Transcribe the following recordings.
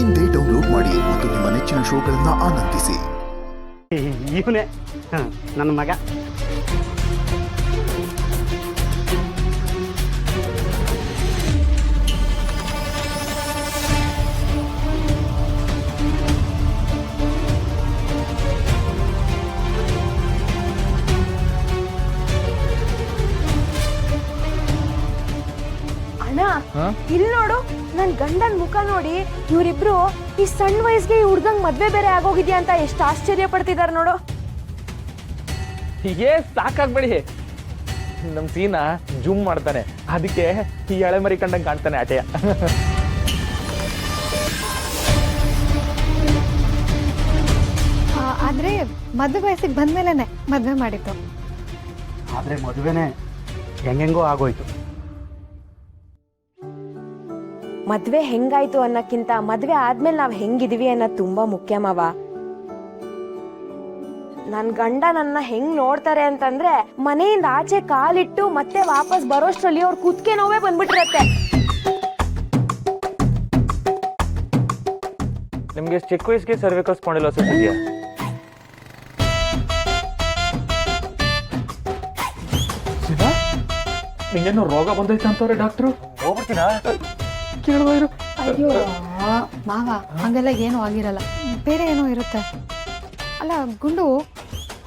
ಇಂದೇ ಡೌನ್ಲೋಡ್ ಮಾಡಿ ಮತ್ತು ನಿಮ್ಮ ನೆಚ್ಚಿನ ಶೋಗಳನ್ನ ಆನಂದಿಸಿ. ಇವನೇ ನನ್ನ ಮಗ. ಇಲ್ಲಿ ನೋಡು, ನನ್ ಗಂಡನ್ ಮುಖ ನೋಡಿ ಇವ್ರಿಬ್ರು ಈ ಸಣ್ಣ ವಯಸ್ಸಿಗೆ ಈ ಹುಡ್ಗಂಗ್ ಮದ್ವೆ ಬೇರೆ ಆಗೋಗಿದ್ಯಾ ಅಂತ ಎಷ್ಟು ಆಶ್ಚರ್ಯ ಪಡ್ತಿದಾರ ನೋಡು. ಹೀಗೆ ಸಾಕಾಗ್ಬೇಡಿ, ನಮ್ ಸೀನಾ ಜೂಮ್ ಮಾಡ್ತಾನೆ, ಅದಕ್ಕೆ ಈ ಎಳೆ ಮರಿ ಕಂಡಂಗ್ ಕಾಣ್ತಾನೆ ಆಟೆಯ. ಆದ್ರೆ ಮದುವೆ ವಯಸ್ಸಿಗೆ ಬಂದ್ಮೇಲೆನೆ ಮದ್ವೆ ಮಾಡಿತ್ತು. ಆದ್ರೆ ಮದುವೆನೆ ಹೆಂಗೆಂಗೋ ಆಗೋಯ್ತು. ಮದ್ವೆ ಹೆಂಗಾಯ್ತು ಅನ್ನಕ್ಕಿಂತ ಮದ್ವೆ ಆದ್ಮೇಲೆ ನಾವ್ ಹೆಂಗಿದೀವಿ ಅನ್ನೋದು ತುಂಬಾ ಮುಖ್ಯ ಮಾವ. ನನ್ ಗಂಡ ನನ್ನ ಹೆಂಗ್ ನೋಡ್ತಾರೆ ಅಂತಂದ್ರೆ ಮನೆಯಿಂದ ಆಚೆ ಕಾಲಿಟ್ಟು ಮತ್ತೆ ವಾಪಸ್ ಬರೋಷ್ಟ್ರಲ್ಲಿ ಅವ್ರ ಕುತ್ಕೆ ನೋವೇ ಬಂದ್ಬಿಟ್ಟಿರತ್ತೆ. ನಿಮ್ಗೆ ಚಿಕ್ಕ ವಯಸ್ಸಿಗೆ ಸರ್ವಿಕಲ್ ಸ್ಪಾಂಡಿಲೋಸಿಸ್ ಇದೆಯಾ? ನಿಂಗೇನು ರೋಗ ಬಂದೈತೆ ಅಂತವ್ರೆ ಡಾಕ್ಟ್ರು. ಹೋಗ್ಬಿಡ್ತೀನಾ ಕೇಳುವ ಇರು. ಅಯ್ಯೋ ಮಾವ, ಹಂಗೆಲ್ಲ ಏನೂ ಆಗಿರಲ್ಲ, ಬೇರೆ ಏನೋ ಇರುತ್ತೆ. ಅಲ್ಲ ಗುಂಡು,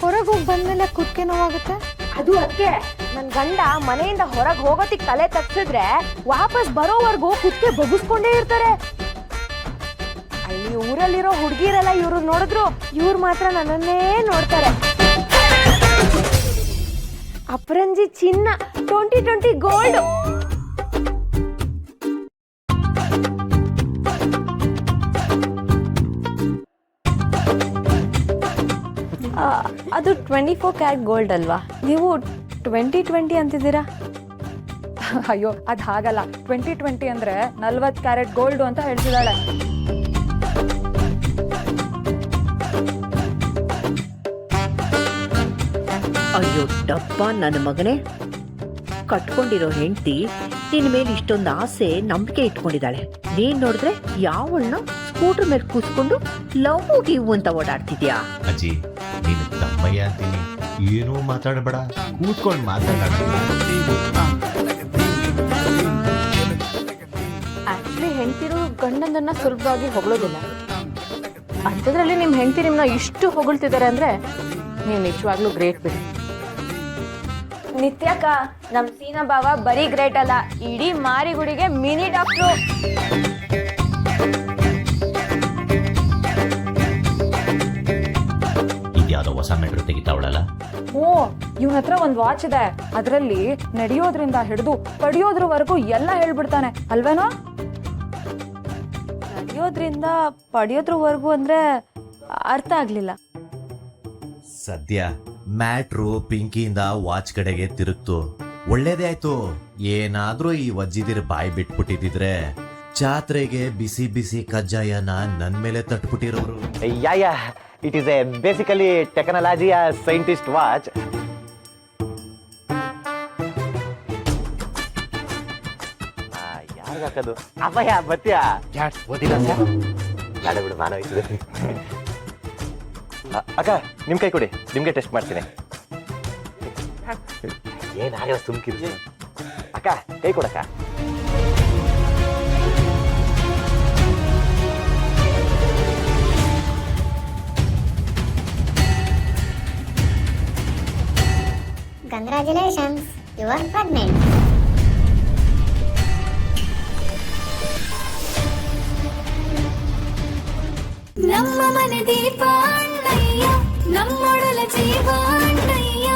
ಹೊರಗೆ ಹೋಗಿ ಬಂದ್ಮೇಲೆ ಕುತ್ಕೆ ನೋವಾಗುತ್ತೆ. ಅದು ಅದಕ್ಕೆ ನನ್ ಗಂಡ ಮನೆಯಿಂದ ಹೊರಗೆ ಹೋಗೋತಿಗ್ ತಲೆ ತಗ್ಸಿದ್ರೆ ವಾಪಸ್ ಬರೋವರೆಗೂ ಕುತ್ಕೆ ಬಗ್ಗಿಸ್ಕೊಂಡೇ ಇರ್ತಾರೆ. ಅಲ್ಲಿ ಊರಲ್ಲಿರೋ ಹುಡುಗಿರೆಲ್ಲ ಇವ್ರು ನೋಡಿದ್ರು, ಇವ್ರು ಮಾತ್ರ ನನ್ನನ್ನೇ ನೋಡ್ತಾರೆ. ಅಪರಂಜಿ ಚಿನ್ನ 2020 ಗೋಲ್ಡ್. ಅದು 24 ಕ್ಯಾರೆಟ್ ಗೋಲ್ಡ್ ಅಲ್ವಾ? ನೀವು 2020 ಅಂತಿದ್ದೀರಾ? ಅಯ್ಯೋ, ಅದು ಹಾಗಲ್ಲ. 2020 ಅಂದ್ರೆ 40 ಕ್ಯಾರೆಟ್ ಗೋಲ್ಡ್ ಅಂತ ಹೇಳ್ತಿದ್ದಾಳೆ. ಅಯ್ಯೋ ಡಬ್ಬ ನನ್ನ ಮಗನೇ, ಕಟ್ಕೊಂಡಿರೋ ಹೆಂಡತಿ ನಿನ್ನ ಮೇಲೆ ಇಷ್ಟೊಂದು ಆಸೆ ನಂಬಿಕೆ ಇಟ್ಕೊಂಡಿದ್ದಾಳೆ. ನೀನ್ ನೋಡಿದ್ರೆ ಯಾವಳನ್ನ ಸ್ಕೂಟರ್ ಮೇಲೆ ಕೂತ್ಕೊಂಡು ಲವ್ ಗಿವ್ ಅಂತ ಓಡಾಡ್ತಿದ್ಯಾ? ಅಜ್ಜಿ, ನೀನು ತಮ್ಮಯ್ಯ ಅಂತೀನಿ, ಏನೂ ಮಾತಾಡಬೇಡ, ಕೂತ್ಕೊಂಡು ಮಾತಾಡ್ತೀನಿ. ಆಕ್ಚುಲಿ ಹೆಂಡತಿರು ಗಂಡಂದನ್ನ ಸುಲಭವಾಗಿ ಹೊಗಳೋದಿಲ್ಲ. ಅಂಥದ್ರಲ್ಲಿ ನಿಮ್ಮ ಹೆಂಡತಿ ನಿಮ್ಮನ್ನ ಇಷ್ಟು ಹೊಗಳ್ತಿದ್ದಾರೆ ಅಂದ್ರೆ ನೀವು ನಿಜವಾಗ್ಲೂ ಗ್ರೇಟ್ ಬಿಡಿ. ನಿತ್ಯಕ್ಕ, ನಮ್ ಸೀನಾ ಬಾವ ಬರೀ ಗ್ರೇಟ್ ಅಲ್ಲ, ಇಡೀ ಮಾರಿಗುಡಿಗೆ ಮಿನಿ ಡಾಕ್ಟ್ರು. ಇದ್ಯಾವುದೋ ಹೊಸ ಮೆಟ್ರೋ ತೆಗಿತಾವಳಲ್ಲ. ಓ, ಇವನ ಹತ್ರ ಒಂದ್ ವಾಚ್ ಇದೆ, ಅದ್ರಲ್ಲಿ ನಡೆಯೋದ್ರಿಂದ ಹಿಡಿದು ಪಡಿಯೋದ್ರವರೆಗೂ ಎಲ್ಲ ಹೇಳ್ಬಿಡ್ತಾನೆ ಅಲ್ವೇನೋ? ನಡೆಯೋದ್ರಿಂದ ಪಡೆಯೋದ್ರವರೆಗೂ ಅಂದ್ರೆ ಅರ್ಥ ಆಗ್ಲಿಲ್ಲ. ಸದ್ಯ ಮ್ಯಾಟ್ರು ಪಿಂಕಿಯಿಂದ ವಾಚ್ ಕಡೆಗೆ ತಿರುಗ್ತು, ಒಳ್ಳೇದೇ ಆಯ್ತು. ಏನಾದ್ರೂ ಈ ವಜ್ಜಿದಿರ್ ಬಾಯಿ ಬಿಟ್ಬಿಟ್ಟಿದ್ರೆ ಜಾತ್ರೆಗೆ ಬಿಸಿ ಬಿಸಿ ಕಜ್ಜಾಯನ ನನ್ ಮೇಲೆ ತಟ್ಬಿಟ್ಟಿರೋರು. Yeah it is a basically technology scientist watch. ಯಾರು ಹಾಕೋದು? ಅಪ್ಪಯ್ಯ ಬತ್ತೀಯ? ಓದಿಲ್ಲ ಬೇಡ ಬಿಡು, ಮಾನವ. ಅಕ್ಕ, ನಿಮ್ ಕೈ ಕೊಡಿ, ನಿಮ್ಗೆ ಟೆಸ್ಟ್ ಮಾಡ್ತೀನಿ. ಏನಾಗ ಸುಮ್ಕಿರಿ. ಅಕ್ಕ, ಕೈ ಕೊಡಕ್ಕ. Congratulations, you are pregnant. ನಮ್ಮ ಮನೆ ದೀಪ ಅಣ್ಣಯ್ಯ, ನಮ್ಮೊಡಲ ಜೀವ ಅಣ್ಣಯ್ಯ.